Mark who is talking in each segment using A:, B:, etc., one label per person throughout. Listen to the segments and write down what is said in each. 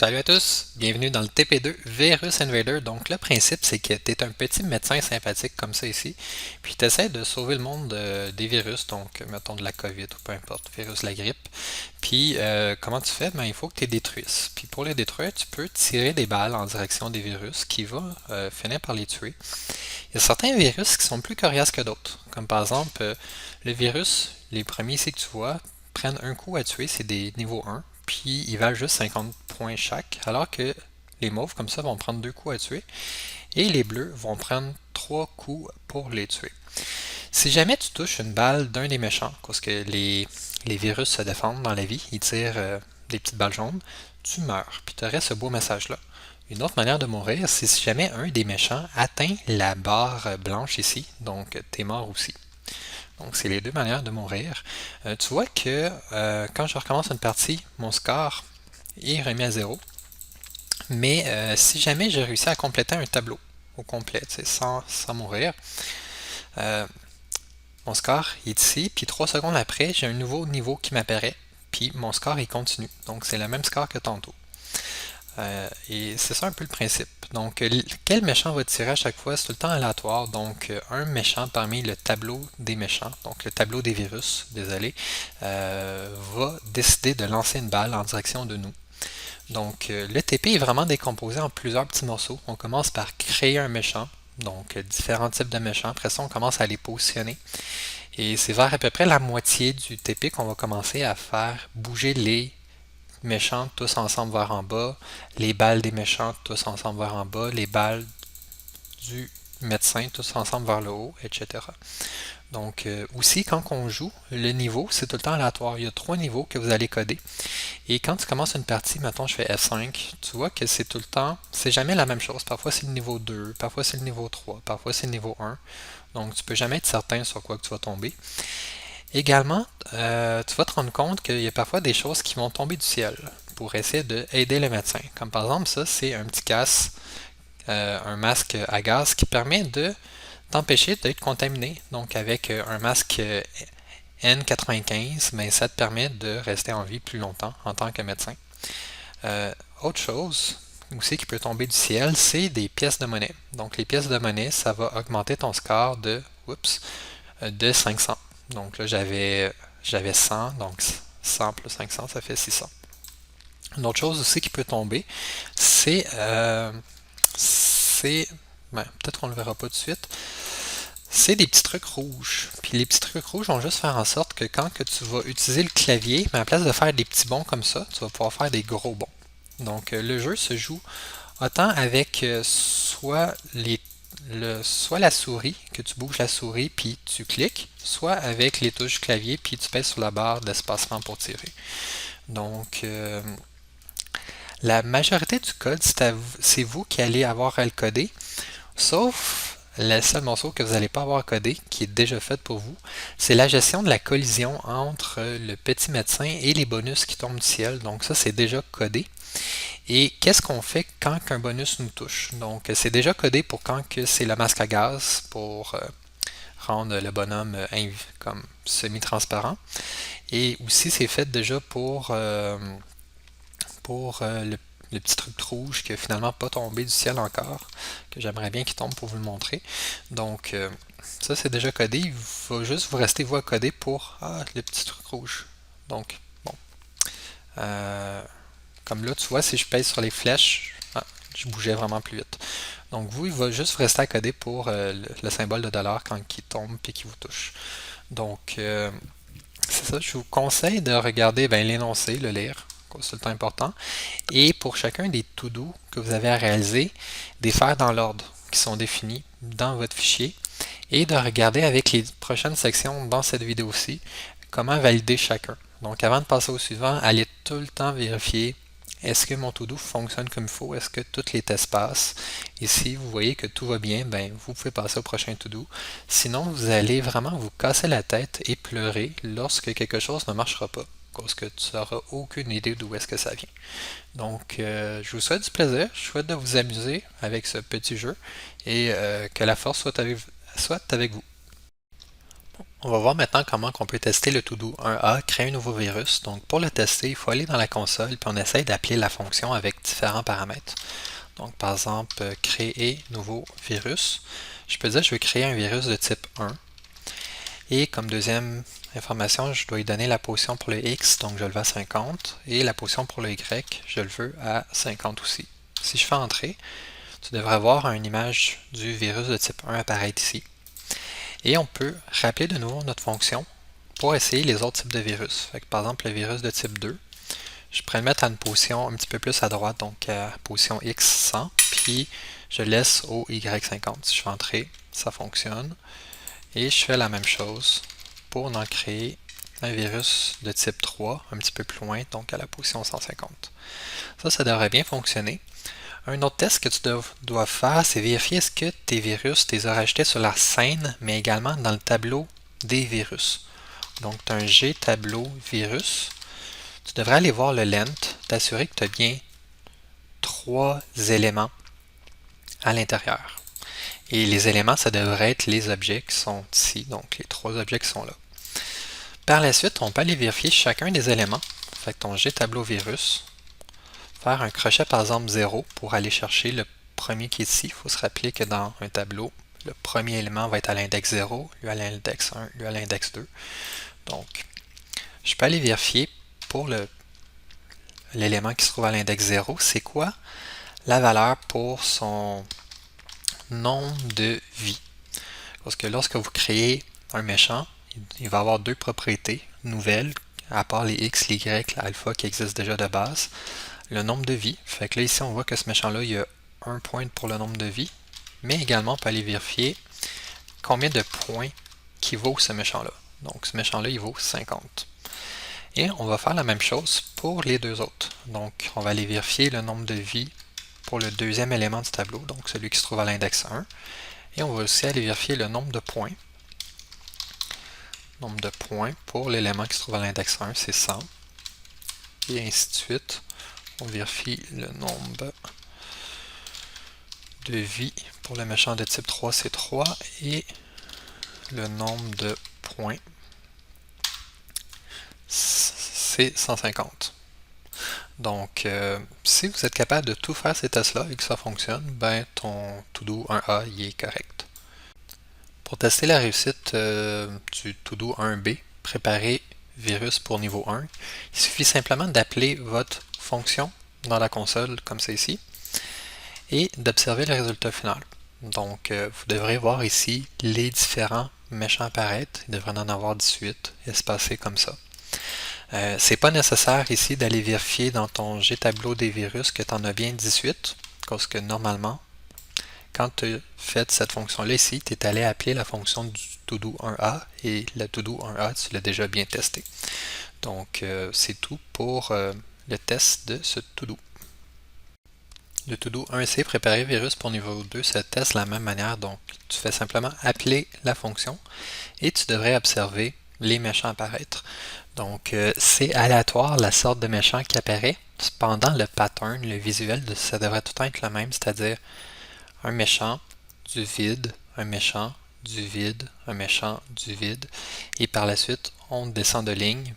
A: Salut à tous, bienvenue dans le TP2 Virus Invader. Donc le principe c'est que tu es un petit médecin sympathique comme ça ici, puis tu essaies de sauver le monde des virus, donc mettons de la COVID ou peu importe, virus de la grippe. Puis comment tu fais? Ben, il faut que tu les détruises. Puis pour les détruire, tu peux tirer des balles en direction des virus qui vont finir par les tuer. Il y a certains virus qui sont plus coriaces que d'autres, comme par exemple le virus, les premiers ici que tu vois, prennent un coup à tuer, c'est des niveaux 1, puis ils valent juste 50 points chaque, alors que les mauves comme ça vont prendre 2 coups à tuer, et les bleus vont prendre 3 coups pour les tuer. Si jamais tu touches une balle d'un des méchants, parce que les virus se défendent dans la vie, ils tirent des petites balles jaunes, tu meurs, puis tu aurais ce beau message-là. Une autre manière de mourir, c'est si jamais un des méchants atteint la barre blanche ici, donc t'es mort aussi. Donc c'est les deux manières de mourir. Tu vois que quand je recommence une partie, mon score est remis à zéro. Mais si jamais j'ai réussi à compléter un tableau au complet, sans mourir, euh, mon score est ici, puis 3 secondes après, j'ai un nouveau niveau qui m'apparaît, puis mon score il continue. Donc c'est le même score que tantôt. Et c'est ça un peu le principe. Donc, quel méchant va tirer à chaque fois? C'est tout le temps aléatoire. Donc, un méchant parmi le tableau des méchants, donc le tableau des virus, désolé, va décider de lancer une balle en direction de nous. Donc, le TP est vraiment décomposé en plusieurs petits morceaux. On commence par créer un méchant, donc différents types de méchants. Après ça, on commence à les positionner. Et c'est vers à peu près la moitié du TP qu'on va commencer à faire bouger les méchants tous ensemble vers en bas, les balles des méchants tous ensemble vers en bas, les balles du médecin tous ensemble vers le haut, etc. Donc aussi quand on joue, le niveau c'est tout le temps aléatoire. Il y a 3 niveaux que vous allez coder. Et quand tu commences une partie, mettons je fais F5, tu vois que c'est tout le temps, c'est jamais la même chose. Parfois c'est le niveau 2, parfois c'est le niveau 3, parfois c'est le niveau 1. Donc tu peux jamais être certain sur quoi que tu vas tomber. Également, tu vas te rendre compte qu'il y a parfois des choses qui vont tomber du ciel pour essayer d'aider le médecin. Comme par exemple, ça, c'est un petit casque, un masque à gaz qui permet de t'empêcher d'être contaminé. Donc, avec un masque N95, ben, ça te permet de rester en vie plus longtemps en tant que médecin. Autre chose aussi qui peut tomber du ciel, c'est des pièces de monnaie. Donc, les pièces de monnaie, ça va augmenter ton score de 500. Donc là, j'avais 100, donc 100 plus 500, ça fait 600. Une autre chose aussi qui peut tomber, c'est, peut-être qu'on ne le verra pas tout de suite, c'est des petits trucs rouges. Puis les petits trucs rouges vont juste faire en sorte que quand que tu vas utiliser le clavier, mais à la place de faire des petits bonds comme ça, tu vas pouvoir faire des gros bonds. Donc le jeu se joue autant avec soit la souris, que tu bouges la souris puis tu cliques, soit avec les touches clavier puis tu pèses sur la barre d'espacement pour tirer. Donc, la majorité du code, c'est vous qui allez avoir à le coder, sauf le seul morceau que vous n'allez pas avoir à coder, qui est déjà fait pour vous, c'est la gestion de la collision entre le petit médecin et les bonus qui tombent du ciel. Donc ça, c'est déjà codé. Et qu'est-ce qu'on fait quand un bonus nous touche? Donc, c'est déjà codé pour quand que c'est le masque à gaz pour rendre le bonhomme comme semi-transparent. Et aussi, c'est fait déjà pour le petit truc rouge qui n'a finalement pas tombé du ciel encore, que j'aimerais bien qu'il tombe pour vous le montrer. Donc, ça, c'est déjà codé. Il va juste vous rester vous à coder pour le petit truc rouge. Donc, bon. Comme là, tu vois, si je pèse sur les flèches, je bougeais vraiment plus vite. Donc vous, il va juste rester à coder pour le symbole de dollar quand il tombe et qu'il vous touche. Donc c'est ça, je vous conseille de regarder l'énoncé, le lire, c'est le temps important. Et pour chacun des to-do que vous avez à réaliser, des faire dans l'ordre qui sont définis dans votre fichier et de regarder avec les prochaines sections dans cette vidéo-ci comment valider chacun. Donc avant de passer au suivant, allez tout le temps vérifier est-ce que mon to-do fonctionne comme il faut, est-ce que tous les tests passent. Et si vous voyez que tout va bien, vous pouvez passer au prochain to-do. Sinon, vous allez vraiment vous casser la tête et pleurer lorsque quelque chose ne marchera pas, parce que tu n'auras aucune idée d'où est-ce que ça vient. Donc, je vous souhaite du plaisir, je souhaite de vous amuser avec ce petit jeu et que la force soit avec vous. On va voir maintenant comment on peut tester le to-do 1A, créer un nouveau virus. Donc pour le tester, il faut aller dans la console puis on essaye d'appeler la fonction avec différents paramètres. Donc par exemple, créer nouveau virus. Je peux dire que je veux créer un virus de type 1. Et comme deuxième information, je dois lui donner la position pour le X, donc je le veux à 50. Et la position pour le Y, je le veux à 50 aussi. Si je fais entrer, tu devrais voir une image du virus de type 1 apparaître ici. Et on peut rappeler de nouveau notre fonction pour essayer les autres types de virus. Fait que, par exemple, le virus de type 2, je pourrais le mettre à une position un petit peu plus à droite, donc à position X 100, puis je laisse au Y 50. Si je fais entrer, ça fonctionne. Et je fais la même chose pour en créer un virus de type 3, un petit peu plus loin, donc à la position 150. Ça devrait bien fonctionner. Un autre test que tu dois faire, c'est vérifier est-ce que tes virus, tu les as rajoutés sur la scène, mais également dans le tableau des virus. Donc, tu as un G tableau virus. Tu devrais aller voir le lent, t'assurer que tu as bien 3 éléments à l'intérieur. Et les éléments, ça devrait être les objets qui sont ici, donc les 3 objets qui sont là. Par la suite, on peut aller vérifier chacun des éléments. Fait que ton G tableau virus, faire un crochet par exemple 0 pour aller chercher le premier qui est ici. Il faut se rappeler que dans un tableau, le premier élément va être à l'index 0, lui à l'index 1, lui à l'index 2. Donc, je peux aller vérifier pour l'élément qui se trouve à l'index 0, c'est quoi la valeur pour son nombre de vie. Parce que lorsque vous créez un méchant, il va avoir 2 propriétés nouvelles, à part les X, les Y, l'alpha qui existent déjà de base. Le nombre de vie. Fait que là, ici, on voit que ce méchant-là, il y a 1 point pour le nombre de vie. Mais également, on peut aller vérifier combien de points qui vaut ce méchant-là. Donc, ce méchant-là, il vaut 50. Et on va faire la même chose pour les deux autres. Donc, on va aller vérifier le nombre de vie pour le deuxième élément du tableau, donc celui qui se trouve à l'index 1. Et on va aussi aller vérifier le nombre de points. Nombre de points pour l'élément qui se trouve à l'index 1, c'est 100. Et ainsi de suite. On vérifie le nombre de vie pour le méchant de type 3, c'est 3. Et le nombre de points, c'est 150. Donc, si vous êtes capable de tout faire ces tests-là et que ça fonctionne, ben ton to-do 1A il est correct. Pour tester la réussite du to-do 1B, préparer virus pour niveau 1, il suffit simplement d'appeler votre fonction dans la console, comme c'est ici, et d'observer le résultat final. Donc, vous devrez voir ici les différents méchants apparaître. Il devrait en avoir 18 espacés comme ça. C'est pas nécessaire ici d'aller vérifier dans ton G-tableau des virus que tu en as bien 18, parce que normalement, quand tu as fait cette fonction-là ici, tu es allé appeler la fonction du to-do 1A et la to-do 1A, tu l'as déjà bien testé. Donc, c'est tout pour le test de ce to-do. Le to-do 1C, préparer virus pour niveau 2, se teste de la même manière. Donc, tu fais simplement appeler la fonction et tu devrais observer les méchants apparaître. Donc, c'est aléatoire la sorte de méchant qui apparaît. Cependant, le pattern, le visuel, ça devrait tout être le même, c'est-à-dire un méchant, du vide, un méchant, du vide, un méchant, du vide. Et par la suite, on descend de ligne.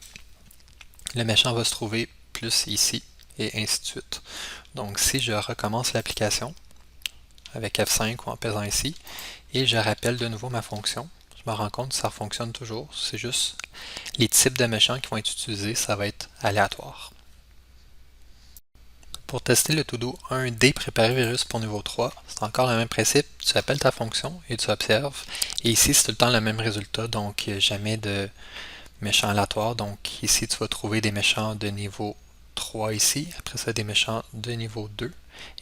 A: Le méchant va se trouver plus ici et ainsi de suite. Donc, si je recommence l'application avec F5 ou en pesant ici, et je rappelle de nouveau ma fonction, je me rends compte que ça fonctionne toujours. C'est juste les types de méchants qui vont être utilisés, ça va être aléatoire. Pour tester le to-do 1D préparer virus pour niveau 3, c'est encore le même principe. Tu appelles ta fonction et tu observes. Et ici, c'est tout le temps le même résultat, donc jamais de méchants aléatoires. Donc ici, tu vas trouver des méchants de niveau 3 ici, après ça des méchants de niveau 2,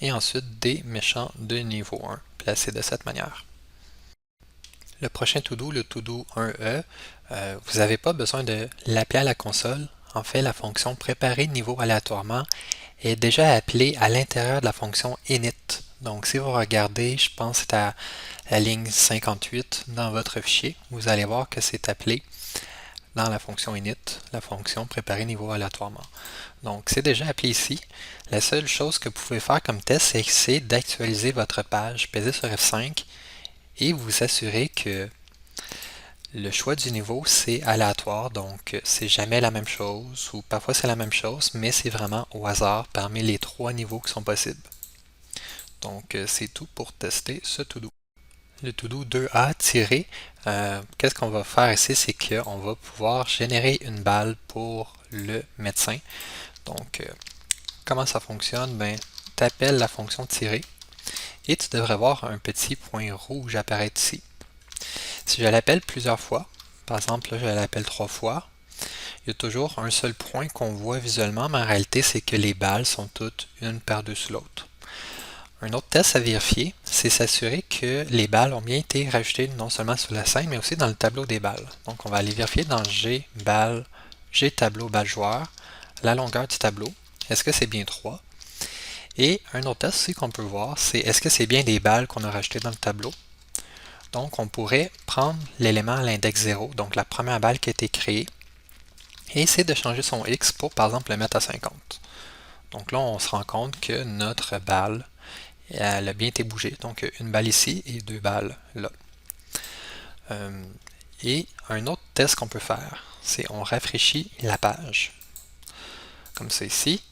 A: et ensuite des méchants de niveau 1, placés de cette manière. Le prochain to-do, le to-do 1E, vous n'avez pas besoin de l'appeler à la console. En fait, la fonction préparer niveau aléatoirement est déjà appelée à l'intérieur de la fonction init. Donc, si vous regardez, je pense que c'est à la ligne 58 dans votre fichier, vous allez voir que c'est appelé dans la fonction init, la fonction préparer niveau aléatoirement. Donc, c'est déjà appelé ici. La seule chose que vous pouvez faire comme test, c'est d'actualiser votre page. Pesez sur F5 et vous assurez que Le choix du niveau, c'est aléatoire, donc c'est jamais la même chose, ou parfois c'est la même chose, mais c'est vraiment au hasard parmi les 3 niveaux qui sont possibles. Donc c'est tout pour tester ce to-do. Le to-do 2A tiré, qu'est-ce qu'on va faire ici, c'est qu'on va pouvoir générer une balle pour le médecin. Donc comment ça fonctionne? Ben, tu appelles la fonction tirer et tu devrais voir un petit point rouge apparaître ici. Si je l'appelle plusieurs fois, par exemple là je l'appelle 3 fois, il y a toujours un seul point qu'on voit visuellement, mais en réalité c'est que les balles sont toutes une par-dessus l'autre. Un autre test à vérifier, c'est s'assurer que les balles ont bien été rajoutées non seulement sur la scène, mais aussi dans le tableau des balles. Donc on va aller vérifier dans G balles, G tableau balle joueur, la longueur du tableau, est-ce que c'est bien 3? Et un autre test aussi qu'on peut voir, c'est est-ce que c'est bien des balles qu'on a rajoutées dans le tableau? Donc on pourrait prendre l'élément à l'index 0, donc la première balle qui a été créée, et essayer de changer son X pour par exemple le mettre à 50. Donc là on se rend compte que notre balle elle a bien été bougée. Donc une balle ici et 2 balles là. Et un autre test qu'on peut faire, c'est on rafraîchit la page, comme ça ici,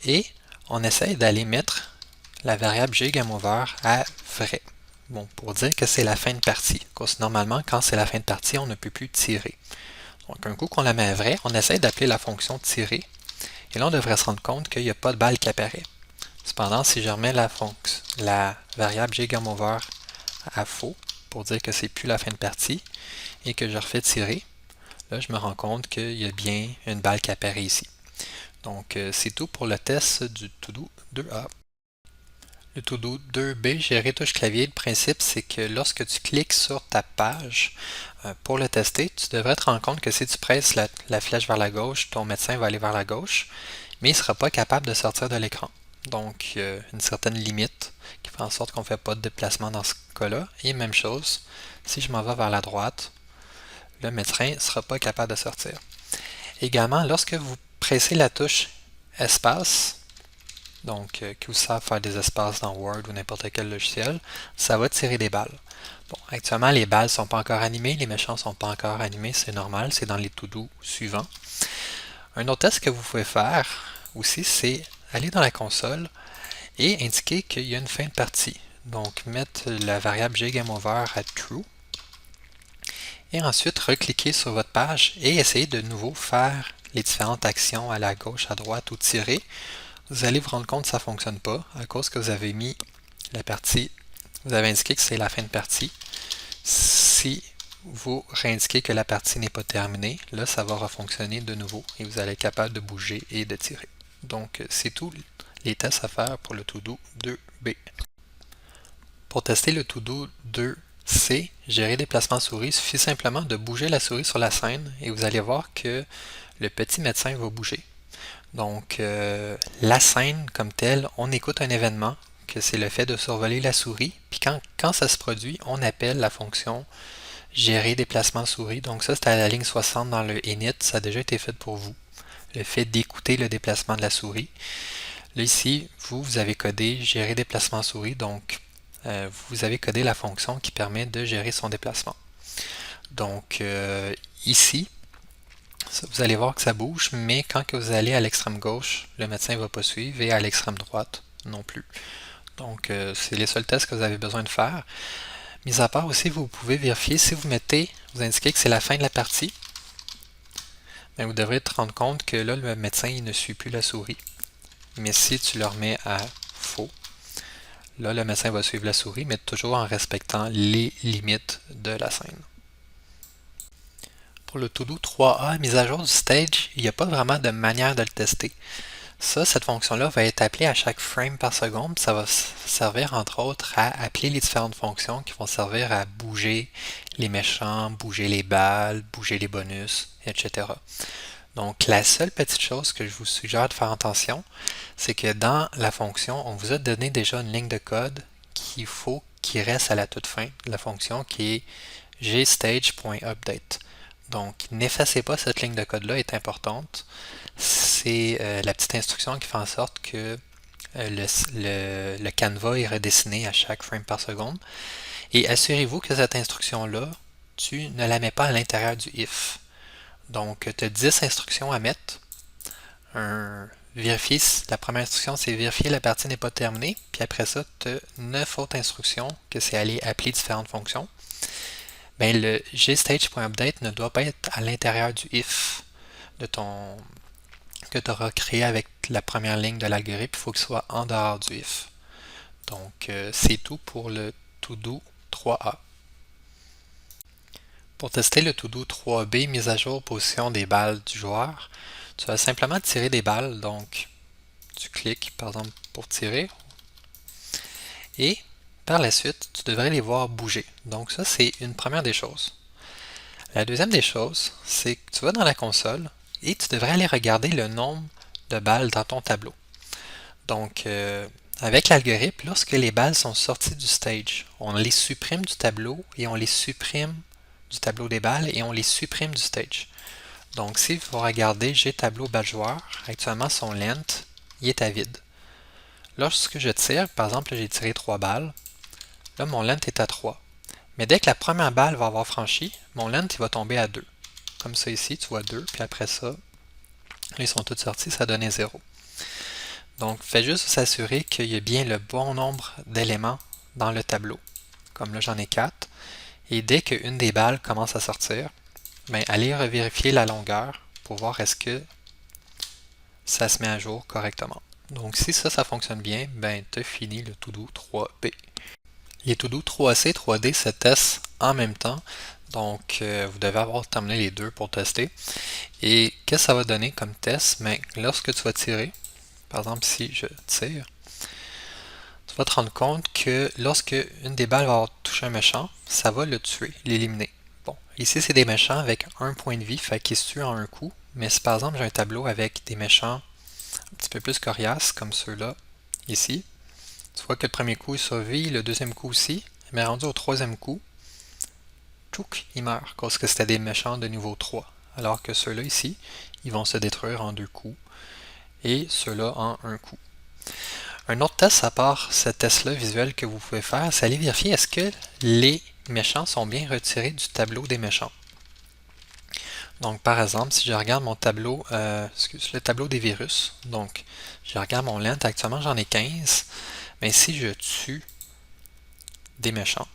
A: et on essaye d'aller mettre la variable GameOver à vrai. Bon, pour dire que c'est la fin de partie. Parce que normalement, quand c'est la fin de partie, on ne peut plus tirer. Donc un coup qu'on la met à vrai, on essaye d'appeler la fonction tirer, et là on devrait se rendre compte qu'il n'y a pas de balle qui apparaît. Cependant, si je remets la variable GameOver à faux, pour dire que c'est plus la fin de partie, et que je refais tirer, là je me rends compte qu'il y a bien une balle qui apparaît ici. Donc c'est tout pour le test du to-do 2A. Le to-do 2B, gérer touche clavier, le principe c'est que lorsque tu cliques sur ta page pour le tester, tu devrais te rendre compte que si tu presses la flèche vers la gauche, ton médecin va aller vers la gauche, mais il ne sera pas capable de sortir de l'écran. Donc, une certaine limite qui fait en sorte qu'on ne fait pas de déplacement dans ce cas-là. Et même chose, si je m'en vais vers la droite, le médecin ne sera pas capable de sortir. Également, lorsque vous pressez la touche espace, donc qui vous sert à faire des espaces dans Word ou n'importe quel logiciel, ça va tirer des balles. Bon, actuellement, les balles ne sont pas encore animées, les méchants ne sont pas encore animés, c'est normal, c'est dans les to-do suivants. Un autre test que vous pouvez faire aussi, c'est aller dans la console et indiquer qu'il y a une fin de partie. Donc, mettre la variable GameOver à True. Et ensuite, recliquer sur votre page et essayer de nouveau faire les différentes actions à la gauche, à droite ou tirer. Vous allez vous rendre compte que ça ne fonctionne pas à cause que vous avez mis la partie, vous avez indiqué que c'est la fin de partie. Si vous réindiquez que la partie n'est pas terminée, là ça va refonctionner de nouveau et vous allez être capable de bouger et de tirer. Donc c'est tous les tests à faire pour le to-do 2B. Pour tester le to-do 2C, gérer déplacement souris, il suffit simplement de bouger la souris sur la scène et vous allez voir que le petit médecin va bouger. Donc la scène comme telle, on écoute un événement, que c'est le fait de survoler la souris, puis quand ça se produit, on appelle la fonction gérer déplacement souris. Donc ça, c'est à la ligne 60 dans le init, ça a déjà été fait pour vous. Le fait d'écouter le déplacement de la souris. Là ici, vous avez codé gérer déplacement souris, donc vous avez codé la fonction qui permet de gérer son déplacement. Donc ici, vous allez voir que ça bouge, mais quand que vous allez à l'extrême gauche, le médecin ne va pas suivre et à l'extrême droite non plus. Donc c'est les seuls tests que vous avez besoin de faire. Mis à part aussi, vous pouvez vérifier si vous indiquez que c'est la fin de la partie, bien, vous devrez te rendre compte que là, le médecin il ne suit plus la souris. Mais si tu le remets à faux, là, le médecin va suivre la souris, mais toujours en respectant les limites de la scène. Pour le to-do 3A, mise à jour du stage, il n'y a pas vraiment de manière de le tester. Cette fonction-là va être appelée à chaque frame par seconde. Ça va servir entre autres à appeler les différentes fonctions qui vont servir à bouger les méchants, bouger les balles, bouger les bonus, etc. Donc la seule petite chose que je vous suggère de faire attention, c'est que dans la fonction, on vous a donné déjà une ligne de code qu'il faut qu'il reste à la toute fin de la fonction qui est gstage.update. Donc n'effacez pas cette ligne de code-là, elle est importante. C'est la petite instruction qui fait en sorte que le canevas est redessiné à chaque frame par seconde. Et assurez-vous que cette instruction-là tu ne la mets pas à l'intérieur du if. Donc, tu as 10 instructions à mettre. Vérifier, la première instruction, c'est vérifier la partie n'est pas terminée. Puis après ça, tu as 9 autres instructions que c'est aller appeler différentes fonctions. Ben, le gstage.update ne doit pas être à l'intérieur du if que tu auras créé avec la première ligne de l'algorithme. Il faut qu'il soit en dehors du if. Donc, c'est tout pour le to-do 3A. Pour tester le to-do 3B, mise à jour position des balles du joueur, tu vas simplement tirer des balles. Donc, tu cliques, par exemple, pour tirer. Et par la suite, tu devrais les voir bouger. Donc, ça, c'est une première des choses. La deuxième des choses, c'est que tu vas dans la console et tu devrais aller regarder le nombre de balles dans ton tableau. Donc, avec l'algorithme, lorsque les balles sont sorties du stage, on les supprime du tableau et on les supprime du tableau des balles et on les supprime du stage. Donc, si vous regardez j'ai tableau balle joueur, actuellement son length, il est à vide. Lorsque je tire, par exemple, j'ai tiré 3 balles, là mon length est à 3. Mais dès que la première balle va avoir franchi, mon length il va tomber à 2. Comme ça ici, tu vois 2, puis après ça, là, ils sont tous sortis, ça donnait 0. Donc, faites juste s'assurer qu'il y a bien le bon nombre d'éléments dans le tableau. Comme là, j'en ai 4. Et dès qu'une des balles commence à sortir, ben, allez revérifier la longueur pour voir est-ce que ça se met à jour correctement. Donc, si ça fonctionne bien, ben, tu as fini le to-do 3B. Les to-do 3C, 3D se testent en même temps. Donc, vous devez avoir terminé les deux pour tester. Et qu'est-ce que ça va donner comme test? Ben, lorsque tu vas tirer, par exemple, si je tire, tu vas te rendre compte que lorsque une des balles va avoir touché un méchant, ça va le tuer, l'éliminer. Bon, ici c'est des méchants avec un point de vie, fait qu'ils se tuent en un coup. Mais si par exemple j'ai un tableau avec des méchants un petit peu plus coriaces, comme ceux-là, ici, tu vois que le premier coup il survit, le deuxième coup aussi, mais rendu au troisième coup, tchouk, il meurt, parce que c'était des méchants de niveau 3. Alors que ceux-là ici, ils vont se détruire en 2 coups, et ceux-là en un coup. Un autre test à part ce test-là visuel que vous pouvez faire, c'est aller vérifier est-ce que les méchants sont bien retirés du tableau des méchants. Donc par exemple, si je regarde mon tableau, le tableau des virus, donc je regarde mon length, actuellement j'en ai 15, mais si je tue des méchants,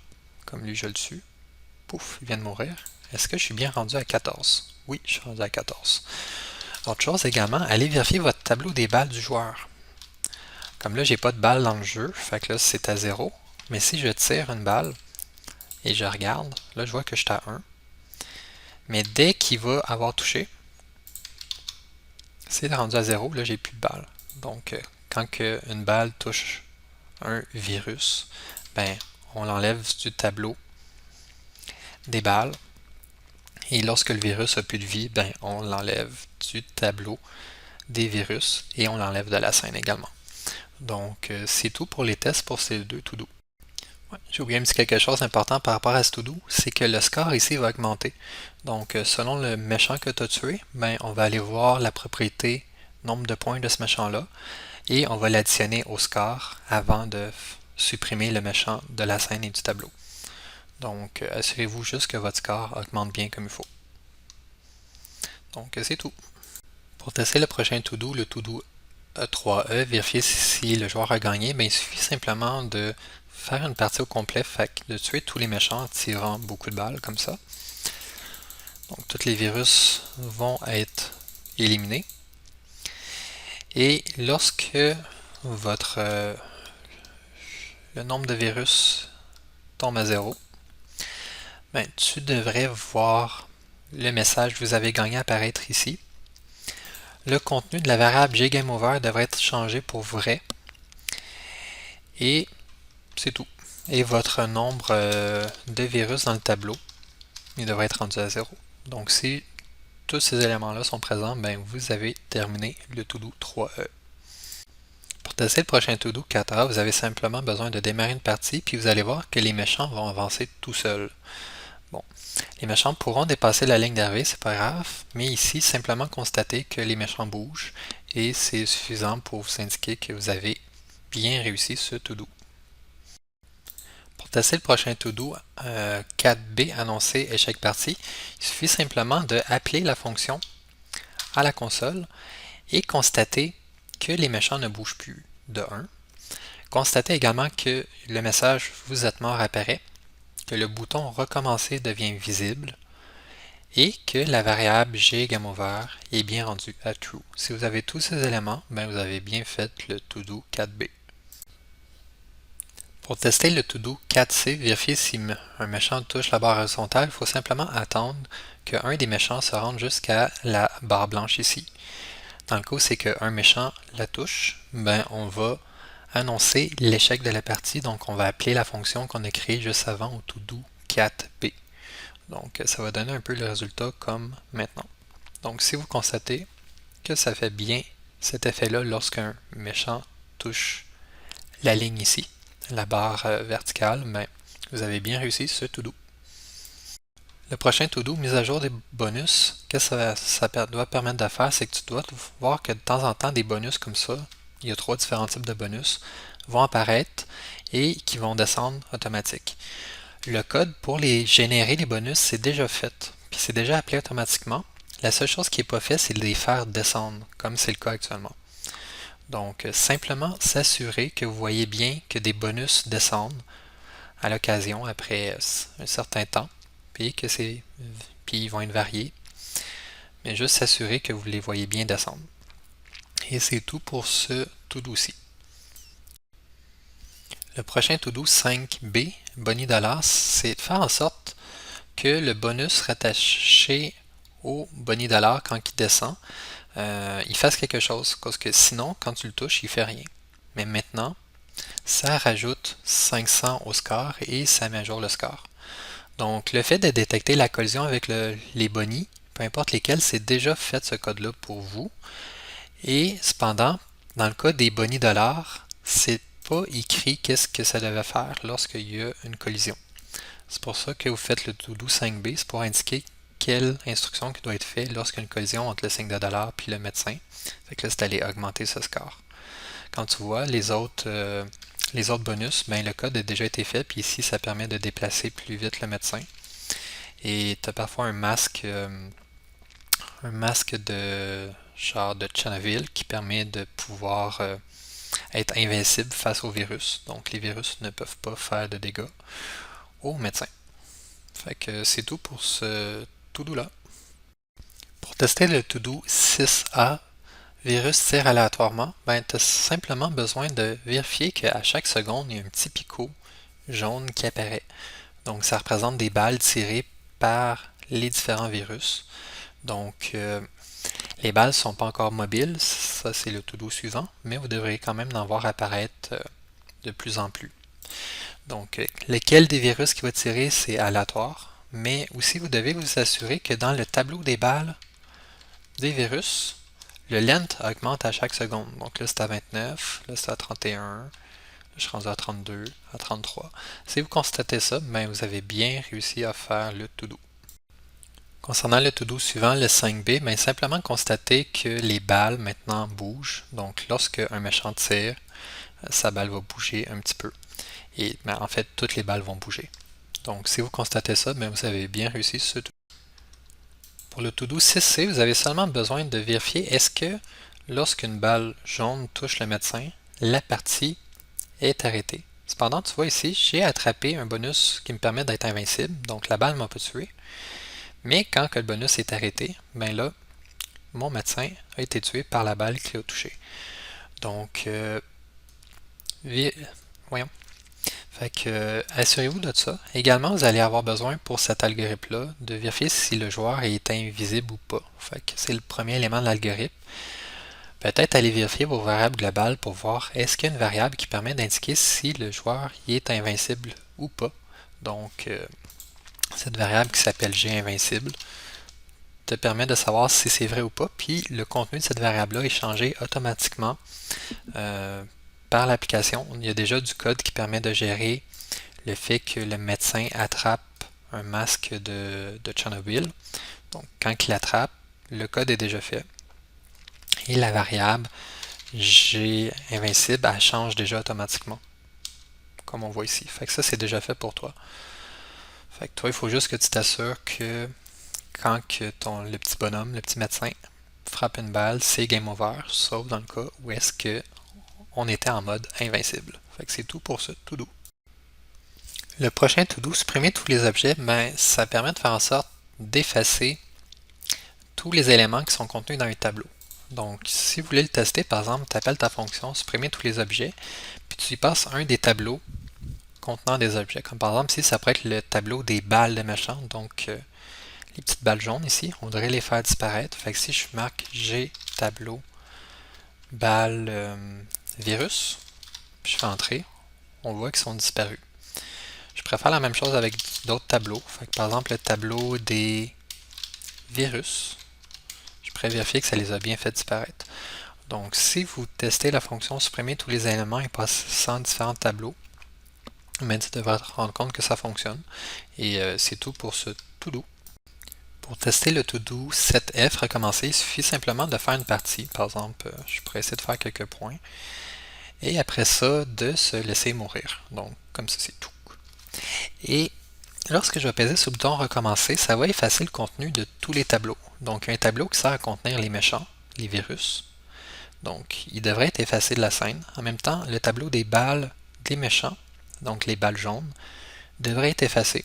A: comme lui je le tue, pouf, il vient de mourir, est-ce que je suis bien rendu à 14? Oui, je suis rendu à 14. Autre chose également, allez vérifier votre tableau des balles du joueur. Comme là, j'ai pas de balle dans le jeu, fait que là, c'est à 0. Mais si je tire une balle et je regarde, là, je vois que je suis à 1. Mais dès qu'il va avoir touché, c'est rendu à 0, là, j'ai plus de balle. Donc, quand une balle touche un virus, ben, on l'enlève du tableau des balles. Et lorsque le virus a plus de vie, ben, on l'enlève du tableau des virus et on l'enlève de la scène également. Donc, c'est tout pour les tests pour ces deux to-do. Ouais, j'ai oublié un petit quelque chose d'important par rapport à ce to-do, c'est que le score ici va augmenter. Donc, selon le méchant que tu as tué, ben, on va aller voir la propriété nombre de points de ce méchant-là et on va l'additionner au score avant de supprimer le méchant de la scène et du tableau. Donc, assurez-vous juste que votre score augmente bien comme il faut. Donc, c'est tout. Pour tester le prochain to-do, le to-do 3E, vérifier si le joueur a gagné, ben, il suffit simplement de faire une partie au complet, fait de tuer tous les méchants en tirant beaucoup de balles comme ça. Donc tous les virus vont être éliminés. Et lorsque votre le nombre de virus tombe à 0, ben, tu devrais voir le message vous avez gagné apparaître ici. Le contenu de la variable gGameOver devrait être changé pour vrai. Et c'est tout. Et votre nombre de virus dans le tableau, il devrait être rendu à 0. Donc si tous ces éléments-là sont présents, ben vous avez terminé le to-do 3E. Pour tester le prochain to-do 4A, vous avez simplement besoin de démarrer une partie, puis vous allez voir que les méchants vont avancer tout seuls. Bon, les méchants pourront dépasser la ligne d'arrivée, c'est pas grave, mais ici, simplement constater que les méchants bougent, et c'est suffisant pour vous indiquer que vous avez bien réussi ce to-do. Pour tester le prochain to-do 4B annoncé échec parti, il suffit simplement de appeler la fonction à la console et constater que les méchants ne bougent plus de 1. Constatez également que le message vous êtes mort apparaît, que le bouton recommencer devient visible et que la variable gGameOver est bien rendue à true. Si vous avez tous ces éléments, vous avez bien fait le to-do 4B. Pour tester le to-do 4C, vérifier si un méchant touche la barre horizontale, il faut simplement attendre qu'un des méchants se rende jusqu'à la barre blanche ici. Dans le cas où c'est qu'un méchant la touche, on va annoncer l'échec de la partie, donc on va appeler la fonction qu'on a créée juste avant au to-do 4B. Donc ça va donner un peu le résultat comme maintenant. Donc si vous constatez que ça fait bien cet effet-là lorsqu'un méchant touche la ligne ici, la barre verticale, vous avez bien réussi ce to-do. Le prochain to-do, mise à jour des bonus, qu'est-ce que ça doit permettre de faire, c'est que tu dois voir que de temps en temps, des bonus comme ça, il y a 3 différents types de bonus, vont apparaître et qui vont descendre automatiques. Le code pour les générer les bonus, c'est déjà fait, puis c'est déjà appelé automatiquement. La seule chose qui n'est pas faite, c'est de les faire descendre, comme c'est le cas actuellement. Donc, simplement s'assurer que vous voyez bien que des bonus descendent à l'occasion après un certain temps, puis ils vont être variés. Mais juste s'assurer que vous les voyez bien descendre. Et c'est tout pour ce to-do-ci. Le prochain to-do 5B, Bonnie Dollar, c'est de faire en sorte que le bonus rattaché au Bonnie Dollar quand il descend, il fasse quelque chose. Parce que sinon, quand tu le touches, il ne fait rien. Mais maintenant, ça rajoute 500 au score et ça met à jour le score. Donc, le fait de détecter la collision avec les bonnies, peu importe lesquels, c'est déjà fait ce code-là pour vous. Et cependant, dans le cas des bonnies dollars, c'est pas écrit qu'est-ce que ça devait faire lorsqu'il y a une collision. C'est pour ça que vous faites le to-do 5B, c'est pour indiquer quelle instruction qui doit être faite lorsqu'il y a une collision entre le signe de dollar et le médecin. Fait que là, c'est d'aller augmenter ce score. Quand tu vois les autres bonus, le code a déjà été fait, puis ici, ça permet de déplacer plus vite le médecin. Et tu as parfois un masque de genre de Chernobyl qui permet de pouvoir être invincible face au virus. Donc les virus ne peuvent pas faire de dégâts au médecin. Fait que c'est tout pour ce to-do là. Pour tester le to-do 6A, virus tire aléatoirement, tu as simplement besoin de vérifier qu'à chaque seconde, il y a un petit picot jaune qui apparaît. Donc ça représente des balles tirées par les différents virus. Donc les balles ne sont pas encore mobiles, ça c'est le to-do suivant, mais vous devrez quand même en voir apparaître de plus en plus. Donc lequel des virus qui va tirer, c'est aléatoire, mais aussi vous devez vous assurer que dans le tableau des balles des virus, le length augmente à chaque seconde. Donc là c'est à 29, là c'est à 31, là, je suis rendu à 32, à 33. Si vous constatez ça, vous avez bien réussi à faire le to-do. Concernant le to-do suivant, le 5B, simplement constater que les balles maintenant bougent. Donc lorsque un méchant tire, sa balle va bouger un petit peu. Et en fait, toutes les balles vont bouger. Donc si vous constatez ça, vous avez bien réussi ce to-do. Pour le to-do 6C, vous avez seulement besoin de vérifier est-ce que lorsqu'une balle jaune touche le médecin, la partie est arrêtée. Cependant, tu vois ici, j'ai attrapé un bonus qui me permet d'être invincible, donc la balle m'a pas tué. Mais quand que le bonus est arrêté, là, mon médecin a été tué par la balle qui l'a touché. Donc, voyons. Fait que, assurez-vous de ça. Également, vous allez avoir besoin pour cet algorithme-là de vérifier si le joueur est invisible ou pas. Fait que c'est le premier élément de l'algorithme. Peut-être aller vérifier vos variables globales pour voir est-ce qu'il y a une variable qui permet d'indiquer si le joueur y est invincible ou pas. Donc, cette variable qui s'appelle G-invincible te permet de savoir si c'est vrai ou pas, puis le contenu de cette variable-là est changé automatiquement par l'application. Il y a déjà du code qui permet de gérer le fait que le médecin attrape un masque de Tchernobyl. Donc quand il l'attrape, le code est déjà fait. Et la variable G invincible, elle change déjà automatiquement. comme on voit ici. Fait que ça, c'est déjà fait pour toi. Fait que toi, il faut juste que tu t'assures que quand que le petit bonhomme, le petit médecin, frappe une balle, c'est game over, sauf dans le cas où est-ce que on était en mode invincible. Fait que c'est tout pour ce to-do. Le prochain to-do, supprimer tous les objets, ben, ça permet de faire en sorte d'effacer tous les éléments qui sont contenus dans un tableau. Donc, si vous voulez le tester, par exemple, tu appelles ta fonction supprimer tous les objets, puis tu y passes un des tableaux contenant des objets. Comme par exemple, ici, ça pourrait être le tableau des balles de méchants. Donc, les petites balles jaunes ici, on devrait les faire disparaître. Fait que si je marque G tableau balles virus, puis je fais entrer, on voit qu'ils sont disparus. Je préfère la même chose avec d'autres tableaux. Fait que par exemple, le tableau des virus, je pourrais vérifier que ça les a bien fait disparaître. Donc, si vous testez la fonction supprimer tous les éléments et passant différents tableaux, mais tu devrais te rendre compte que ça fonctionne. Et c'est tout pour ce to-do. Pour tester le to-do 7F recommencer, il suffit simplement de faire une partie. Par exemple, je pourrais essayer de faire quelques points. Et après ça, de se laisser mourir. Donc, comme ça, c'est tout. Et lorsque je vais peser sur le bouton recommencer, ça va effacer le contenu de tous les tableaux. Donc, un tableau qui sert à contenir les méchants, les virus. Donc, il devrait être effacé de la scène. En même temps, le tableau des balles des méchants, donc les balles jaunes, devrait être effacé.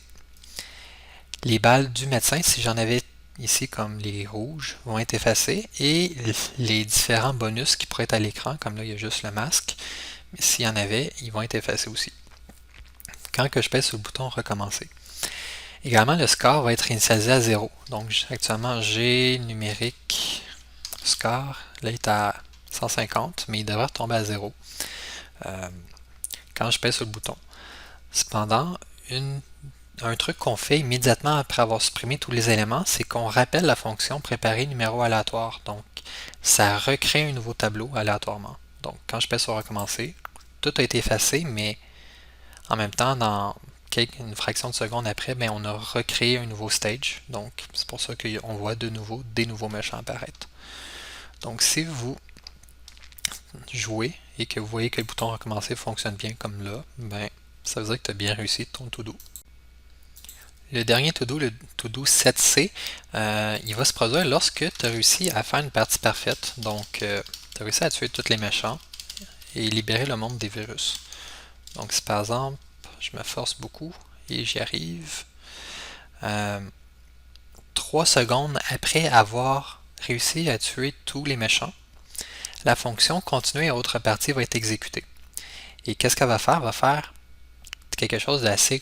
A: Les balles du médecin, si j'en avais ici comme les rouges, vont être effacées. Et les différents bonus qui pourraient être à l'écran, comme là, il y a juste le masque, mais s'il y en avait, ils vont être effacés aussi. Quand que je pèse sur le bouton recommencer. Également, le score va être initialisé à 0. Donc, actuellement, G numérique score, là, il est à 150, mais il devrait retomber à 0 quand je pèse sur le bouton. Cependant, un truc qu'on fait immédiatement après avoir supprimé tous les éléments, c'est qu'on rappelle la fonction préparer numéro aléatoire. Donc, ça recrée un nouveau tableau aléatoirement. Donc, quand je pèse sur recommencer, tout a été effacé, mais en même temps, dans une fraction de seconde après, ben, on a recréé un nouveau stage. Donc, c'est pour ça qu'on voit de nouveau des nouveaux méchants apparaître. Donc, si vous jouez et que vous voyez que le bouton recommencer fonctionne bien comme là, ben, ça veut dire que tu as bien réussi ton to-do. Le dernier to-do, le to-do 7C, il va se produire lorsque tu as réussi à faire une partie parfaite. Donc, tu as réussi à tuer tous les méchants et libérer le monde des virus. Donc, si par exemple, je me force beaucoup et j'y arrive, 3 secondes après avoir réussi à tuer tous les méchants, la fonction continuer à autre partie va être exécutée. Et qu'est-ce qu'elle va faire? Elle va faire quelque chose d'assez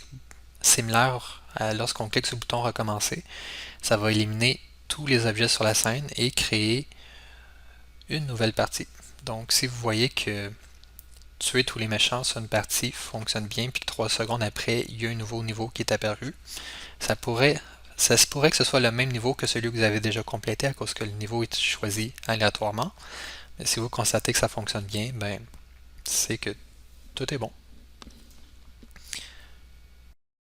A: similaire lorsqu'on clique sur le bouton recommencer. Ça va éliminer tous les objets sur la scène et créer une nouvelle partie. Donc si vous voyez que tuer tous les méchants sur une partie fonctionne bien, puis que 3 secondes après, il y a un nouveau niveau qui est apparu, ça se pourrait que ce soit le même niveau que celui que vous avez déjà complété à cause que le niveau est choisi aléatoirement. Mais si vous constatez que ça fonctionne bien, ben c'est que tout est bon.